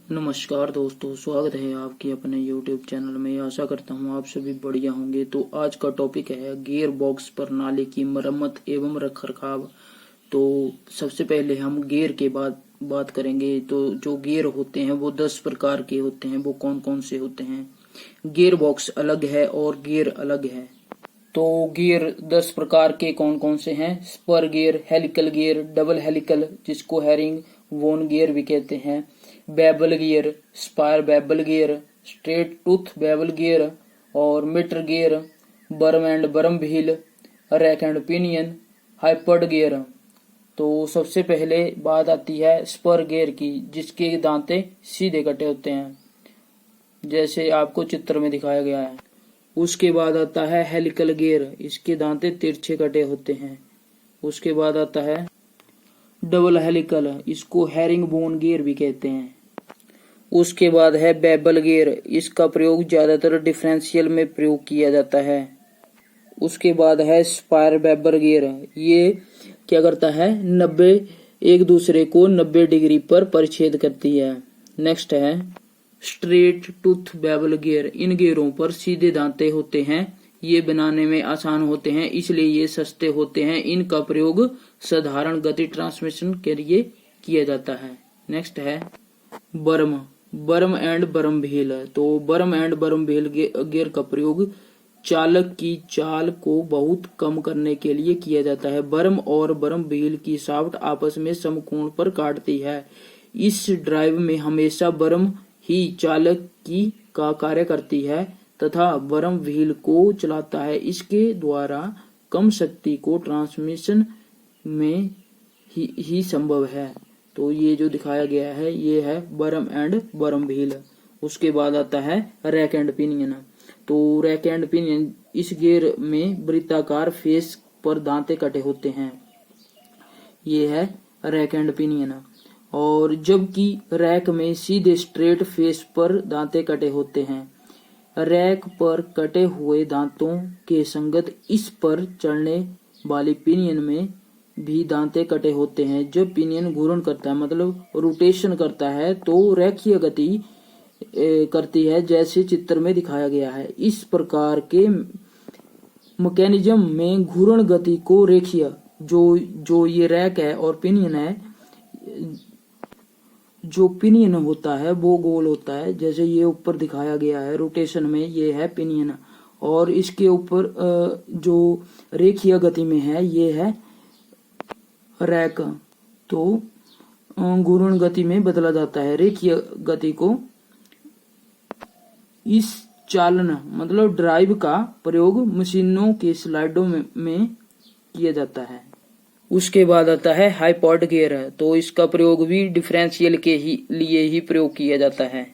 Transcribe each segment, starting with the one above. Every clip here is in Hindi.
नमस्कार दोस्तों, स्वागत है आपके अपने YouTube चैनल में। आशा करता हूँ आप सभी बढ़िया होंगे। तो आज का टॉपिक है गियर बॉक्स प्रणाली की मरम्मत एवं रखरखाव। तो सबसे पहले हम गियर के बाद बात करेंगे। तो जो गियर होते हैं वो 10 प्रकार के होते हैं। वो कौन कौन से होते हैं? गियर बॉक्स अलग है और गियर अलग है। तो गियर 10 प्रकार के कौन कौन से हैं? Spur gear, helical gear, double helical जिसको हैरिंग वोन गियर भी कहते हैं, bevel gear, spiral bevel gear, straight tooth bevel gear और miter gear, worm and worm wheel, rack and pinion, hypoid gear. तो सबसे पहले बात आती है स्पर गियर की, जिसके दांते सीधे कटे होते हैं, जैसे आपको चित्र में दिखाया गया है। उसके बाद आता है हेलिकल गियर, इसके दांते तिरछे कटे होते हैं। उसके बाद आता है डबल हेलिकल, इसको हैरिंग बोन गियर भी कहते हैं। उसके बाद है बेबल गियर, इसका प्रयोग ज्यादातर डिफरेंशियल में प्रयोग किया जाता है। उसके बाद है स्पायर बेबल गियर, ये क्या करता है, 90 एक दूसरे को 90 डिग्री पर परिच्छेद करती है। नेक्स्ट है स्ट्रेट टूथ बेबल गियर, इन गियरों पर सीधे दांते होते हैं। ये बनाने में आसान होते हैं, इसलिए ये सस्ते होते हैं। इनका प्रयोग साधारण गति ट्रांसमिशन के लिए किया जाता है। नेक्स्ट है बर्म एंड बर्म व्हील। तो बर्म एंड बर्म व्हील गियर का प्रयोग चालक की चाल को बहुत कम करने के लिए किया जाता है। बर्म और बर्म व्हील की शाफ्ट आपस में समकोण पर काटती है। इस ड्राइव में हमेशा बर्म ही चालक की का कार्य करती है तथा बर्म व्हील को चलाता है। इसके द्वारा कम शक्ति को ट्रांसमिशन में ही संभव है। तो ये जो दिखाया गया है ये है बर्म एंड बर्म व्हील। उसके बाद आता है रैक एंड पिनियन। तो रैक एंड पिनियन, इस गियर में वृत्ताकार फेस पर दांते कटे होते हैं। ये है रैक एंड पिनियन। और जबकि रैक में सीधे स्ट्रेट फेस पर दांते कटे होते हैं। रैक पर कटे हुए दांतों के संगत इस पर चढ़ने वाली पिनियन में भी दांते कटे होते हैं। जब पिनियन घूर्णन करता है, मतलब रोटेशन करता है, तो रेखीय गति करती है, जैसे चित्र में दिखाया गया है। इस प्रकार के मैकेनिज्म में घूर्णन गति को रेखीय, जो ये रैक है और पिनियन है, जो पिनियन होता है वो गोल होता है, जैसे ये ऊपर दिखाया गया है रोटेशन में, ये है पिनियन। और इसके ऊपर जो रेखीय गति में है ये है रैक। तो घूर्णन गति में बदला जाता है रेखीय गति को। इस चालन मतलब ड्राइव का प्रयोग मशीनों के स्लाइडों में किया जाता है। उसके बाद आता है हाइपर्ड गियर। तो इसका प्रयोग भी डिफरेंशियल के लिए ही प्रयोग किया जाता है।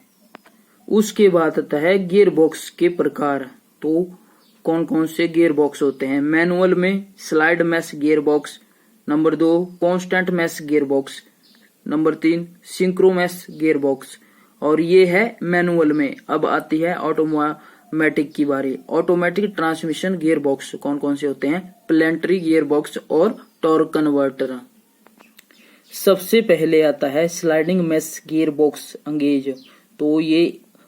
उसके बाद आता है गियर बॉक्स के प्रकार। तो कौन कौन से गियर बॉक्स होते हैं? मैनुअल में slide mesh gear box, number 2 constant mesh gear box, number 3 synchro mesh gear box. और ये है मैनुअल में। अब आती है ऑटोमेटिक की बारी। ऑटोमेटिक ट्रांसमिशन गियर बॉक्स कौन कौन से होते हैं? प्लानेटरी गियर बॉक्स और टॉर्क कन्वर्टर। सबसे पहले आता है sliding mesh gear box engage. तो ये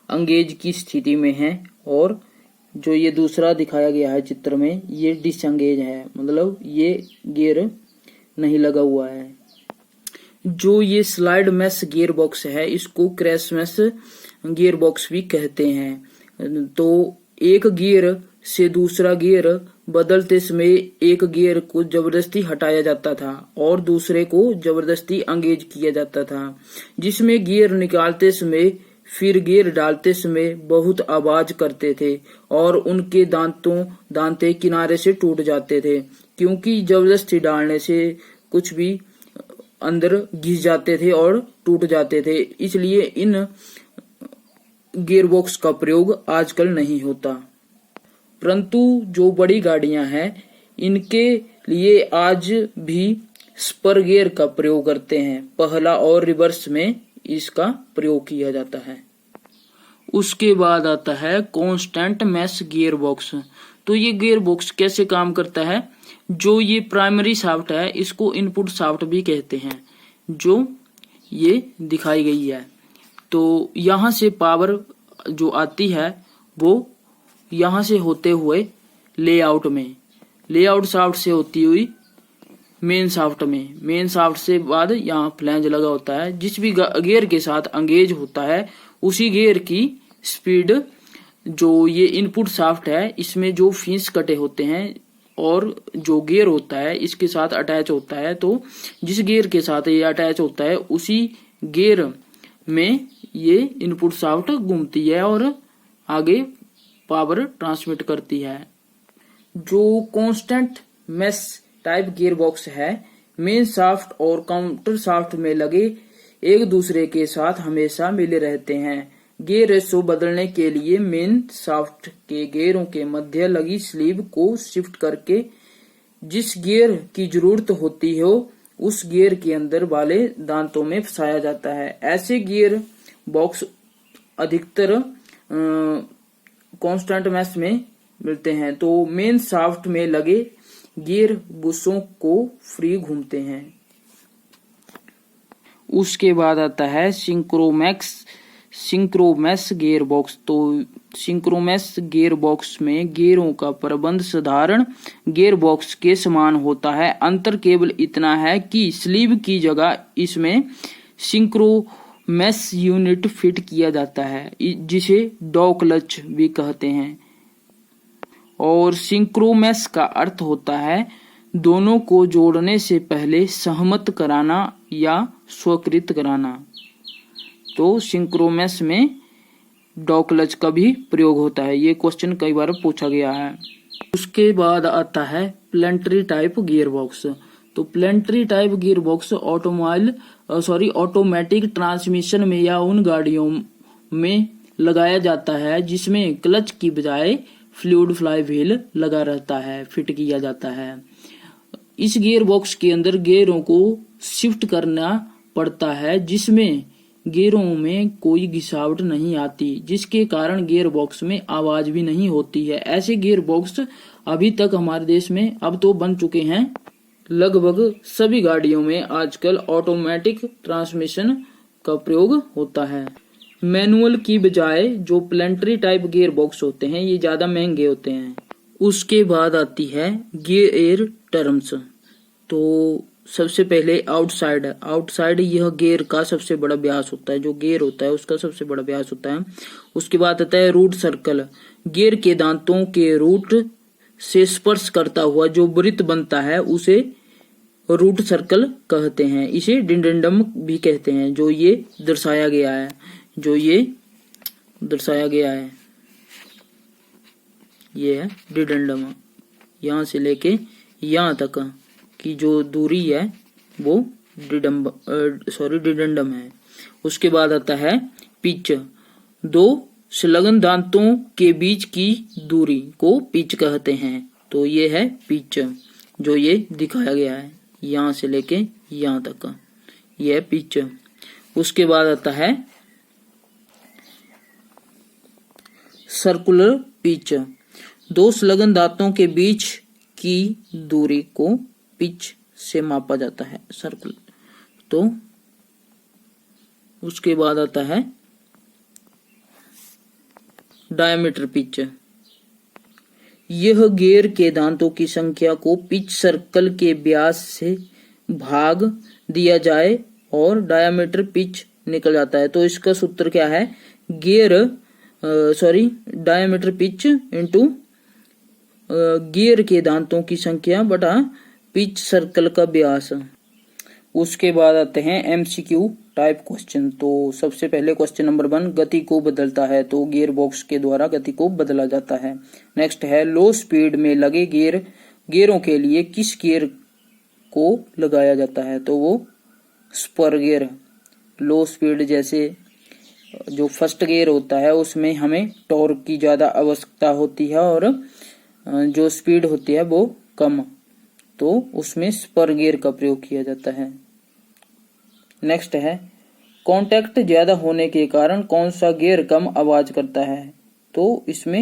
एंगेज की स्थिति में है, और जो ये दूसरा दिखाया गया है चित्र में ये डिसएंगेज है, मतलब ये गियर नहीं लगा हुआ है। जो ये स्लाइड मैश गियर बॉक्स है इसको क्रैश मैश गियर बॉक्स भी कहते हैं। तो एक गियर से दूसरा गियर बदलते समय एक गियर को जबरदस्ती हटाया जाता था और दूसरे को जबरदस्ती एंगेज किया जाता था, जिसमें गियर निकालते समय फिर गियर डालते समय बहुत आवाज करते थे और उनके दांते किनारे से टूट जाते थे, क्योंकि जबरदस्ती डालने से कुछ भी अंदर घिस जाते थे और टूट जाते थे। इसलिए इन गियर बॉक्स का प्रयोग आजकल नहीं होता। परंतु जो बड़ी गाड़ियां हैं इनके लिए आज भी स्पर गियर का प्रयोग करते हैं। पहला और रिवर्स में इसका प्रयोग किया जाता है। उसके बाद आता है कांस्टेंट मैश गियर बॉक्स। तो ये गियर बॉक्स कैसे काम करता है? जो ये प्राइमरी शाफ्ट है इसको इनपुट शाफ्ट भी कहते हैं, जो ये दिखाई गई है। तो यहाँ से पावर जो आती है वो यहाँ से होते हुए लेआउट शाफ्ट से होती हुई मेन शाफ्ट से बाद यहाँ फ्लैंज लगा होता है। जिस भी गियर के साथ एंगेज होता है उसी गियर की स्पीड, जो ये इनपुट शाफ्ट है इसमें जो फिन्स कटे होते हैं और जो गियर होता है इसके साथ अटैच होता है, तो जिस गियर के साथ ये अटैच होता है उसी गियर में ये इनपुट शाफ्ट घूमती है और आगे पावर ट्रांसमिट करती है। जो constant mesh type gear box है, मेन शाफ्ट और काउंटर शाफ्ट में लगे एक दूसरे के साथ हमेशा मिले रहते हैं। गियर रेशो बदलने के लिए मेन शाफ्ट के गियरों के मध्य लगी स्लीव को शिफ्ट करके जिस गियर की जरूरत होती हो उस गियर के अंदर वाले दांतों में फंसाया जाता है। ऐसे गियर बॉक्स अधिकतर कांस्टेंट मेश में मिलते हैं। तो मेन शाफ्ट में लगे गियर बुशों को फ्री घूमते हैं। उसके बाद आता है सिंक्रोमेश गियर बॉक्स। तो सिंक्रोमेश गियर बॉक्स में गियरों का प्रबंध साधारण गियर बॉक्स के समान होता है। अंतर केवल इतना है कि स्लीव की जगह इसमें सिंक्रोमेश यूनिट फिट किया जाता है जिसे डॉ क्लच भी कहते हैं। और सिंक्रोमेश का अर्थ होता है दोनों को जोड़ने से पहले सहमत कराना या स्वीकृत कराना। तो सिंक्रोमेश में डॉ क्लच का भी प्रयोग होता है। ये क्वेश्चन कई बार पूछा गया है। उसके बाद आता है प्लेंटरी टाइप गियर बॉक्स। तो planetary type gear box automatic transmission में या उन गाड़ियों में लगाया जाता है जिसमें क्लच की बजाय फ्लूइड फ्लाई व्हील लगा रहता है, फिट किया जाता है। इस गियर बॉक्स के अंदर गियरों को शिफ्ट करना पड़ता है जिसमें गियरों में कोई घिसावट नहीं आती, जिसके कारण गियर बॉक्स में आवाज भी नहीं होती है। ऐसे गियर बॉक्स अभी तक हमारे देश में अब तो बन चुके हैं। लगभग सभी गाड़ियों में आजकल ऑटोमेटिक ट्रांसमिशन का प्रयोग होता है। मैनुअल की बजाय जो प्लेंटरी टाइप गियर बॉक्स होते हैं ये ज्यादा महंगे होते हैं। उसके बाद आती है गियर टर्म्स। तो सबसे पहले आउटसाइड यह गियर का सबसे बड़ा व्यास होता है, जो गियर होता है उसका सबसे बड़ा व्यास होता है। उसके बाद आता है रूट सर्कल। गियर के दांतों के रूट से स्पर्श करता हुआ जो वृत्त बनता है उसे रूट सर्कल कहते हैं। इसे डिडेंडम भी कहते हैं। जो ये दर्शाया गया है ये है डिडेंडम। यहाँ से लेके यहाँ तक की जो दूरी है वो डिडेंडम है। उसके बाद आता है पिच। दो संलग्न दांतों के बीच की दूरी को पिच कहते हैं। तो ये है पिच, जो ये दिखाया गया है यहाँ से लेके यहाँ तक का, ये है पिच। उसके बाद आता है सर्कुलर पिच। दो संलग्न दांतों के बीच की दूरी को पिच से मापा जाता है, सर्कुलर। तो उसके बाद आता है डायमीटर पिच। यह गियर के दांतों की संख्या को पिच सर्कल के व्यास से भाग दिया जाए और डायमीटर पिच निकल जाता है। तो इसका सूत्र क्या है? डायमीटर पिच इंटू गियर के दांतों की संख्या बटा पिच सर्कल का व्यास। उसके बाद आते हैं एमसीक्यू टाइप क्वेश्चन। तो सबसे पहले क्वेश्चन नंबर 1, गति को बदलता है। तो गियर बॉक्स के द्वारा गति को बदला जाता है। नेक्स्ट है लो स्पीड में लगे गियरों के लिए किस गियर को लगाया जाता है? तो वो स्पर गियर। लो स्पीड जैसे जो फर्स्ट गियर होता है उसमें हमें टॉर्क की ज्यादा आवश्यकता होती है और जो स्पीड होती है वो कम, तो उसमें स्पर गियर का प्रयोग किया जाता है। नेक्स्ट है कांटेक्ट ज्यादा होने के कारण कौन सा गियर कम आवाज करता है? तो इसमें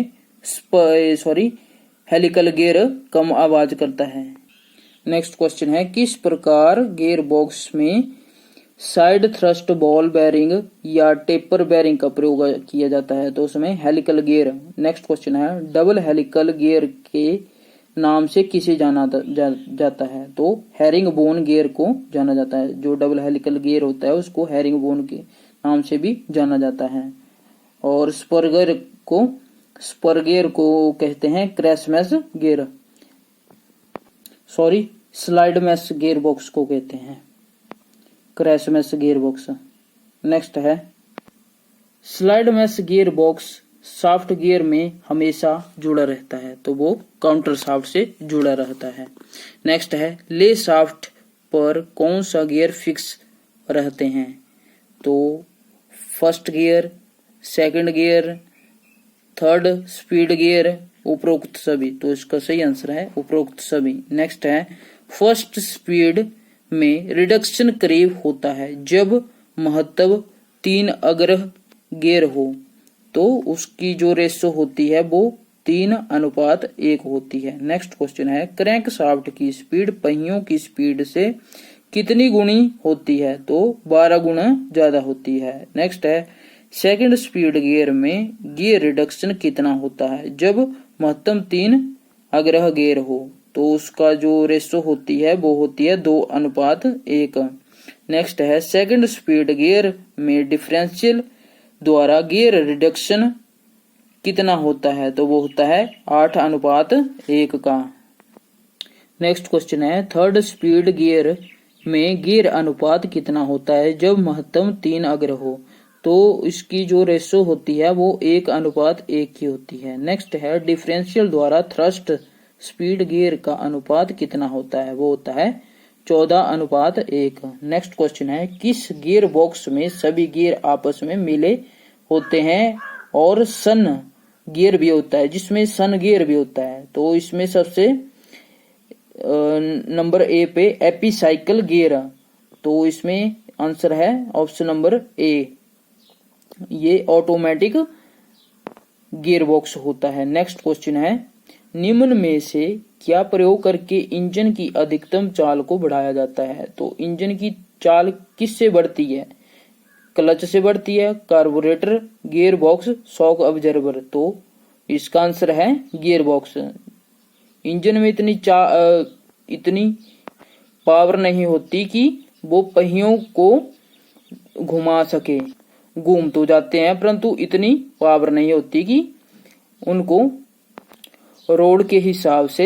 हेलिकल गियर कम आवाज करता है। नेक्स्ट क्वेश्चन है किस प्रकार गियर बॉक्स में साइड थ्रस्ट बॉल बेरिंग या टेपर बेरिंग का प्रयोग किया जाता है, तो उसमें हेलिकल गियर। नेक्स्ट क्वेश्चन है डबल हेलिकल गियर के नाम से किसे जाना जाता है, तो हैरिंग बोन गियर को जाना जाता है। जो डबल हेलिकल गियर होता है उसको हैरिंग बोन के नाम से भी जाना जाता है। और स्पर गियर को कहते हैं crash mesh gear, sorry slide mesh gear box को कहते हैं crash mesh gear box. Next है slide mesh gear box shaft gear में हमेशा जुड़ा रहता है, तो वो काउंटर शाफ्ट से जुड़ा रहता है। नेक्स्ट है ले शाफ्ट पर कौन सा गियर फिक्स रहते हैं, तो first gear, second gear, third speed gear, उपरोक्त सभी। तो इसका सही आंसर है उपरोक्त सभी। नेक्स्ट है फर्स्ट स्पीड में रिडक्शन करीब होता है जब महत्तव 3 अग्रह गियर हो, तो उसकी जो रेशो होती है वो 3:1 होती है। नेक्स्ट क्वेश्चन है क्रैंक शाफ्ट की स्पीड पहियों की स्पीड से कितनी गुनी होती है, तो 12 गुना ज्यादा होती है। नेक्स्ट है सेकंड स्पीड गियर में गियर रिडक्शन कितना होता है जब महत्तम 3 अग्रह गियर हो, तो उसका जो रेशो होती है वो होती है 2:1। नेक्स्ट है सेकंड स्पीड गियर में डिफरेंशियल द्वारा गियर रिडक्शन कितना होता है, तो वो होता है 8:1 का। नेक्स्ट क्वेश्चन है थर्ड स्पीड गियर में गियर अनुपात कितना होता है जब महत्तम 3 अग्र हो, तो इसकी जो रेशो होती है वो 1:1 की होती है। नेक्स्ट है डिफरेंशियल द्वारा थ्रस्ट स्पीड गियर का अनुपात कितना होता है, वो होता है 14:1। नेक्स्ट क्वेश्चन है किस गियर बॉक्स में सभी गियर आपस में मिले होते हैं और सन गियर भी होता है, जिसमें सन गियर भी होता है, तो इसमें सबसे नंबर ए पे एपीसाइकल गियर, तो इसमें आंसर है ऑप्शन नंबर ए, ये ऑटोमेटिक गियर बॉक्स होता है। नेक्स्ट क्वेश्चन है निम्न में से क्या प्रयोग करके इंजन की अधिकतम चाल को बढ़ाया जाता है, तो इंजन की चाल किससे बढ़ती है, क्लच से बढ़ती है, carburettor, gear box, shock observer, तो इसका आंसर है गियर बॉक्स। इंजन में इतनी पावर नहीं होती कि वो पहियों को घुमा सके, घूम तो जाते हैं परंतु इतनी पावर नहीं होती कि उनको रोड के हिसाब से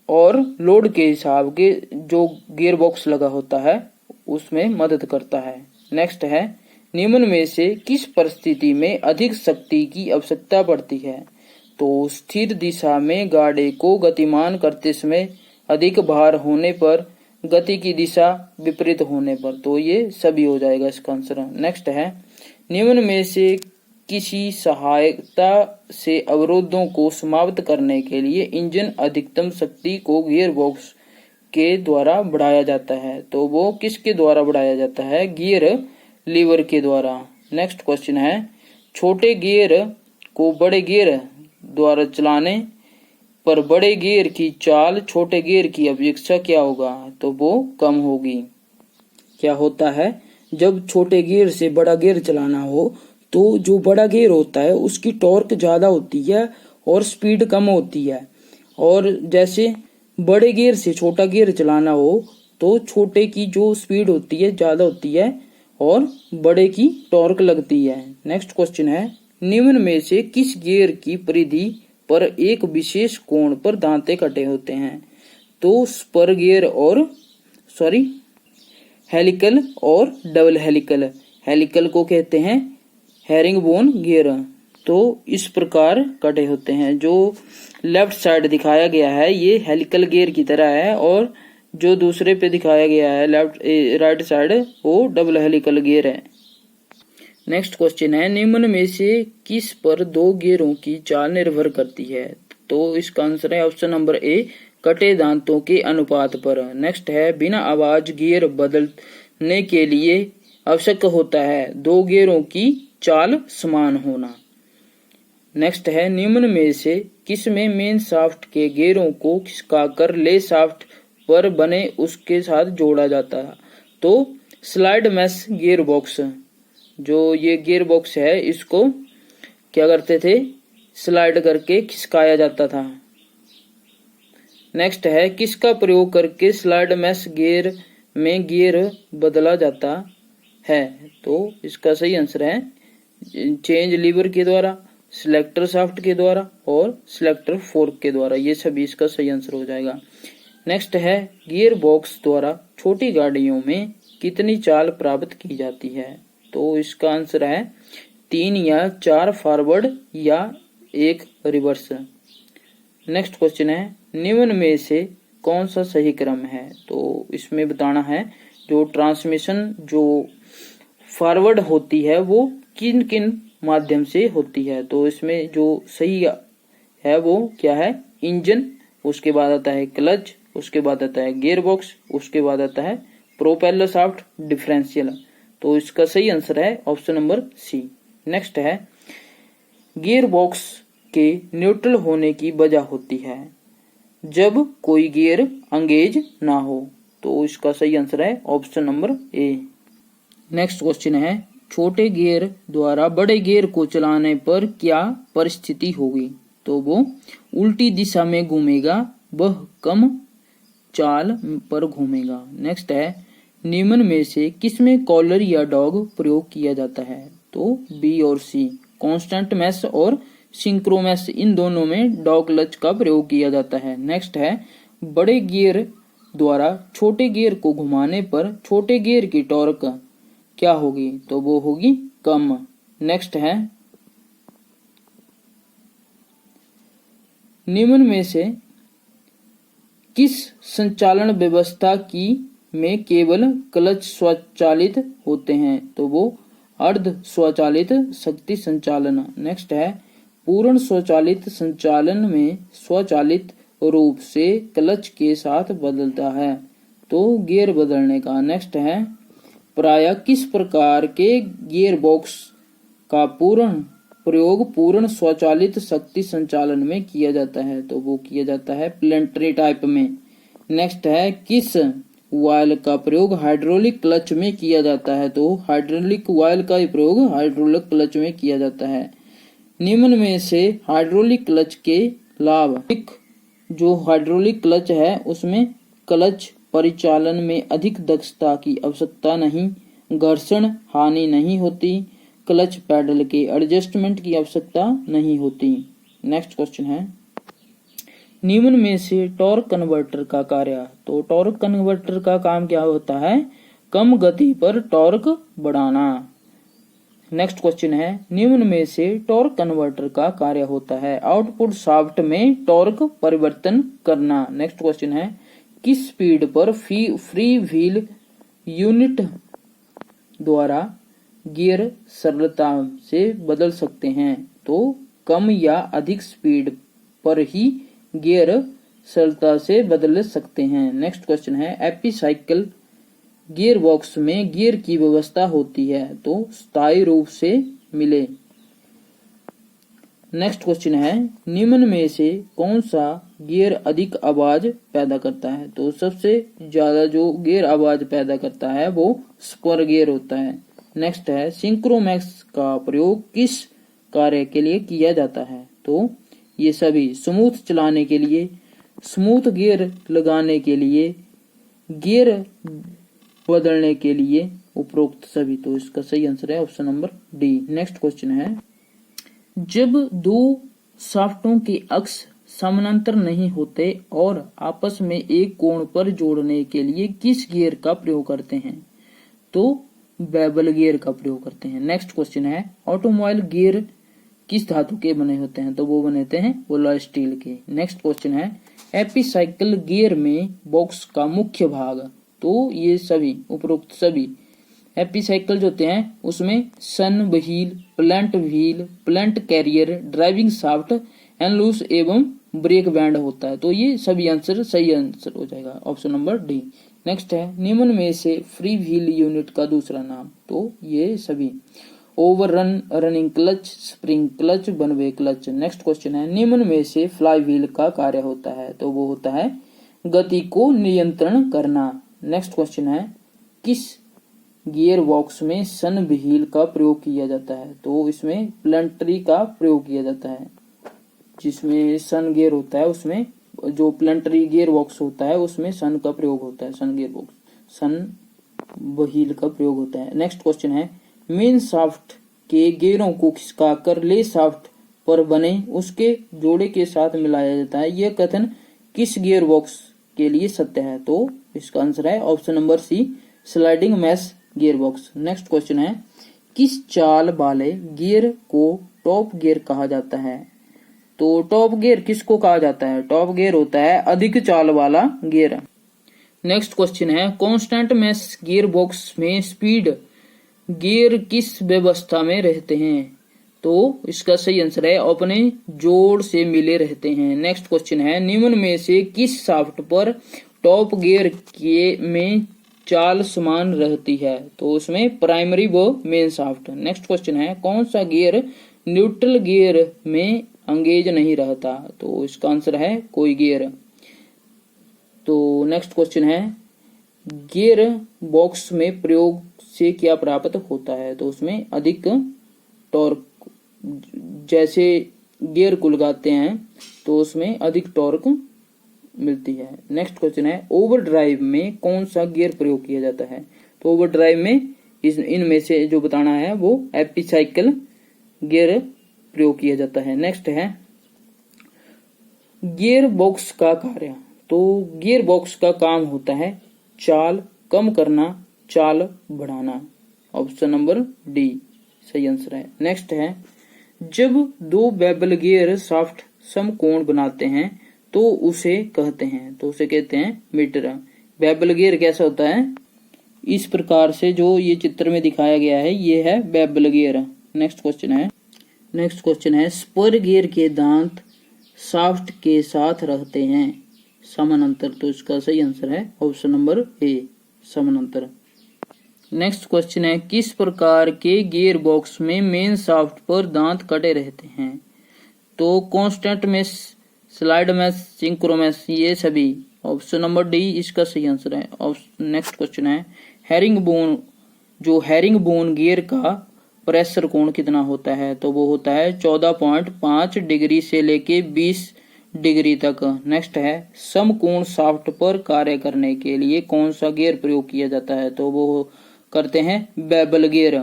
और लोड के हिसाब के जो गियर बॉक्स लगा होता है उसमें मदद करता है। नेक्स्ट है निम्न में से किस परिस्थिति में अधिक शक्ति की आवश्यकता पड़ती है, तो स्थिर दिशा में गाड़ी को गतिमान करते समय, अधिक भार होने पर, गति की दिशा विपरीत होने पर, तो ये सभी हो जाएगा इसका आंसर। नेक्स्ट है निम्न में से किसी सहायता से अवरोधों को समाप्त करने के लिए इंजन अधिकतम शक्ति को गियर बॉक्स के द्वारा बढ़ाया जाता है, तो वो किसके द्वारा बढ़ाया जाता है, गियर लीवर के द्वारा। नेक्स्ट क्वेश्चन है छोटे गियर को बड़े गियर द्वारा चलाने पर बड़े गियर की चाल छोटे गियर की अपेक्षा क्या होगा, तो वो कम होगी। क्या होता है जब छोटे गियर से बड़ा गियर चलाना हो तो जो बड़ा गियर होता है उसकी टॉर्क ज्यादा होती है और स्पीड कम होती है, और जैसे बड़े गियर से छोटा गियर चलाना हो तो छोटे की जो स्पीड होती है ज्यादा होती है और बड़े की टॉर्क लगती है। नेक्स्ट क्वेश्चन है निम्न में से किस गियर की परिधि पर एक विशेष कोण पर दांते कटे होते हैं, तो स्पर गियर और हेलिकल और डबल हेलिकल। हेलिकल को कहते हैं हैरिंग बोन गियर, तो इस प्रकार कटे होते हैं। जो लेफ्ट साइड दिखाया गया है ये हेलिकल गियर की तरह है और जो दूसरे पे दिखाया गया है राइट साइड वो डबल हेलिकल गियर है। नेक्स्ट क्वेश्चन है निम्न में से किस पर दो गियरों की चाल निर्भर करती है, तो इसका आंसर है ऑप्शन नंबर ए, कटे दांतों के अनुपात पर। नेक्स्ट है बिना आवाज गियर बदलने के लिए आवश्यक होता है दो गियरों की चाल समान होना। नेक्स्ट है निम्न में से किसमें मेन शाफ्ट के गियरों को खिसकाकर ले शाफ्ट पर बने उसके साथ जोड़ा जाता है, तो स्लाइड मैश गियर बॉक्स, जो ये गियर बॉक्स है इसको क्या करते थे, स्लाइड करके खिसकाया जाता था। नेक्स्ट है किसका प्रयोग करके स्लाइड मैश गियर में गियर बदला जाता है, तो इसका सही आंसर है चेंज लीवर के द्वारा, सिलेक्टर शाफ्ट के द्वारा और सिलेक्टर फोर्क के द्वारा, ये सभी इसका सही आंसर हो जाएगा। नेक्स्ट है गियर बॉक्स द्वारा छोटी गाड़ियों में कितनी चाल प्राप्त की जाती है, तो इसका आंसर है 3 या 4 फॉरवर्ड या 1 रिवर्स। नेक्स्ट क्वेश्चन है निम्न में से कौन सा सही क्रम है, तो इसमें बताना है जो ट्रांसमिशन जो फॉरवर्ड होती है वो किन किन माध्यम से होती है, तो इसमें जो सही है वो क्या है, इंजन, उसके बाद आता है क्लच, उसके बाद आता है गियर बॉक्स, उसके बाद आता है प्रोपेलर शाफ्ट, डिफरेंशियल, तो इसका सही आंसर है ऑप्शन नंबर सी। नेक्स्ट है गियर बॉक्स के न्यूट्रल होने की वजह होती है जब कोई गियर एंगेज ना हो, तो इसका सही आंसर है option number A. Next question है छोटे गियर द्वारा बड़े गियर को चलाने पर क्या परिस्थिति होगी, तो वो उल्टी दिशा में घूमेगा, वह कम चाल पर घूमेगा। नेक्स्ट है निम्न में से किसमें कॉलर या डॉग प्रयोग किया जाता है, तो बी और सी, कांस्टेंट मैश और सिंक्रोमैश, इन दोनों में डॉग क्लच का प्रयोग किया जाता है। नेक्स्ट है बड़े गियर द्वारा छोटे गियर को घुमाने पर छोटे गियर की टॉर्क क्या होगी, तो वो होगी कम। नेक्स्ट है निम्न में से किस संचालन व्यवस्था की में केवल क्लच स्वचालित होते हैं, तो वो अर्ध स्वचालित शक्ति संचालन। नेक्स्ट है पूर्ण स्वचालित संचालन में स्वचालित रूप से क्लच के साथ बदलता है, तो गियर बदलने का। नेक्स्ट है प्रायः किस प्रकार के गियर बॉक्स का पूर्ण प्रयोग पूर्ण स्वचालित शक्ति संचालन में किया जाता है, तो वो किया जाता है प्लेनेटरी टाइप में। नेक्स्ट है किस वायल का प्रयोग हाइड्रोलिक क्लच में किया जाता है, तो हाइड्रोलिक वायल का प्रयोग हाइड्रोलिक क्लच में किया जाता है। निम्न में से हाइड्रोलिक क्लच के लाभ, जो हाइड्रोलिक क्लच है उसमें क्लच परिचालन में अधिक दक्षता की आवश्यकता नहीं, घर्षण हानि नहीं होती, क्लच पैडल के एडजस्टमेंट की आवश्यकता नहीं होती। नेक्स्ट क्वेश्चन है निम्न में से टॉर्क कन्वर्टर का कार्य, तो टॉर्क कन्वर्टर का काम क्या होता है, कम गति पर टॉर्क बढ़ाना। नेक्स्ट क्वेश्चन है निम्न में से टॉर्क कन्वर्टर का कार्य होता है आउटपुट शाफ्ट में टॉर्क परिवर्तन करना। नेक्स्ट क्वेश्चन है किस स्पीड पर फ्री व्हील यूनिट द्वारा गियर सरलता से बदल सकते हैं, तो कम या अधिक स्पीड पर ही गियर सरलता से बदल सकते हैं। नेक्स्ट क्वेश्चन है एपिसाइकल गियर बॉक्स में गियर की व्यवस्था होती है, तो स्थायी रूप से मिले। नेक्स्ट क्वेश्चन है निम्न में से कौन सा गियर अधिक आवाज पैदा करता है, तो सबसे ज्यादा जो गियर आवाज पैदा करता है वो स्क्वायर गियर होता है। नेक्स्ट है सिंक्रोमैक्स का प्रयोग किस कार्य के लिए किया जाता है, तो ये सभी स्मूथ चलाने के लिए, स्मूथ गियर लगाने के लिए, गियर बदलने के लिए, उपरोक्त सभी, तो इसका सही आंसर है option number D. Next question है जब दो शाफ्टों के अक्ष समानांतर नहीं होते और आपस में एक कोण पर जोड़ने के लिए किस गियर का प्रयोग करते हैं, तो बेवल गियर का प्रयोग करते हैं। नेक्स्ट क्वेश्चन है ऑटोमोबाइल गियर किस धातु के बने होते हैं, तो वो बनते हैं एलॉय स्टील के। नेक्स्ट क्वेश्चन है एपिसाइकल गियर में बॉक्स का मुख्य भाग, तो ये सभी उपरोक्त सभी एपिसाइकल जो होते हैं उसमें sun wheel, planet carrier, driving shaft, annulus एवं ब्रेक बैंड होता है, तो ये सभी आंसर सही आंसर हो जाएगा ऑप्शन नंबर डी। नेक्स्ट है निम्न में से फ्री व्हील यूनिट का दूसरा नाम, तो ये सभी overrun, running clutch, spring clutch, one way clutch. Next question है निम्न में से फ्लाई व्हील का कार्य होता है, तो वो होता है गति को नियंत्रण करना। नेक्स्ट क्वेश्चन है किस गियर बॉक्स में सन व्हील का प्रयोग किया जाता है? तो इसमें प्लंटरी का प्रयोग किया जाता है। जिसमें सन गियर होता है उसमें जो प्लंटरी गियर बॉक्स होता है उसमें सन का प्रयोग होता है, सन गियर बॉक्स सन व्हील का प्रयोग होता है। नेक्स्ट क्वेश्चन है, मेन शाफ्ट के गियरों को खिसकाकर ले शाफ्ट पर बने उसके जोड़े के साथ मिलाया जाता है। यह कथन किस गियर बॉक्स के लिए सत्य है? तो इसका आंसर है option number C, sliding mesh gear box. Next question है, किस चाल वाले गियर को टॉप गियर कहा जाता है? तो टॉप गियर किसको कहा जाता है? टॉप गियर होता है अधिक चाल वाला गियर। नेक्स्ट क्वेश्चन है, कांस्टेंट मैश गियर बॉक्स में स्पीड गियर किस व्यवस्था में रहते हैं? तो इसका सही आंसर है अपने जोड़ से मिले रहते हैं। नेक्स्ट क्वेश्चन है, निम्न में से किस शाफ्ट पर टॉप गियर के में चाल समान रहती है? तो उसमें प्राइमरी व मेन शाफ्ट। नेक्स्ट क्वेश्चन है, कौन सा गियर न्यूट्रल गियर में एंगेज नहीं रहता? तो इसका आंसर है कोई गियर। तो नेक्स्ट क्वेश्चन है, गियर बॉक्स में प्रयोग से क्या प्राप्त होता है? तो उसमें अधिक टॉर्क, जैसे गियर को लगाते हैं तो उसमें अधिक टॉर्क मिलती है। नेक्स्ट क्वेश्चन है, ओवरड्राइव में कौन सा गियर प्रयोग किया जाता है? तो ओवरड्राइव में इनमें से जो बताना है वो एपिसाइकल गियर प्रयोग किया जाता है। नेक्स्ट है, गियर बॉक्स का कार्य। तो गियर बॉक्स का काम होता है चाल कम करना, चाल बढ़ाना। ऑप्शन नंबर डी सही आंसर है। नेक्स्ट है, जब दो बेबल गियर शाफ्ट समकोण बनाते हैं तो उसे कहते हैं? तो उसे कहते हैं मीटर। बेबल गियर कैसा होता है? इस प्रकार से जो ये चित्र में दिखाया गया है ये है बेबल गियर। नेक्स्ट क्वेश्चन है, स्पर गियर के दांत शाफ्ट के साथ रहते हैं समानांतर। तो इसका सही आंसर है ऑप्शन नंबर ए, समानांतर। नेक्स्ट क्वेश्चन है, किस प्रकार के गियर बॉक्स में मेन शाफ्ट पर दांत कटे रहते हैं? तो constant mesh, slide mesh, synchro mesh, ये सभी। ऑप्शन नंबर डी इसका सही आंसर है। नेक्स्ट क्वेश्चन है, हेरिंगबोन, जो हेरिंगबोन गियर का प्रेशर कोण कितना होता है? तो वो होता है 14.5 डिग्री से लेके 20 डिग्री तक। नेक्स्ट है, समकोण शाफ्ट पर कार्य करने के लिए कौन सा गियर प्रयोग किया जाता है? तो वो करते हैं बेबल गियर।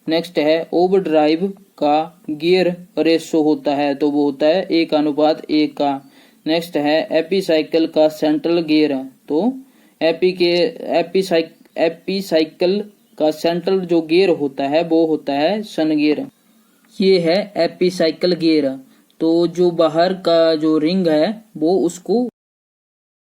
नेक्स्ट है, ओवरड्राइव का गियर रेशो होता है तो वो होता है 1:1 का। नेक्स्ट है, एपिसाइकल का सेंट्रल गियर। तो एपिसाइकल का सेंट्रल जो गियर होता है वो होता है सन गियर। ये है एपिसाइकल गियर। तो जो बाहर का जो रिंग है वो उसको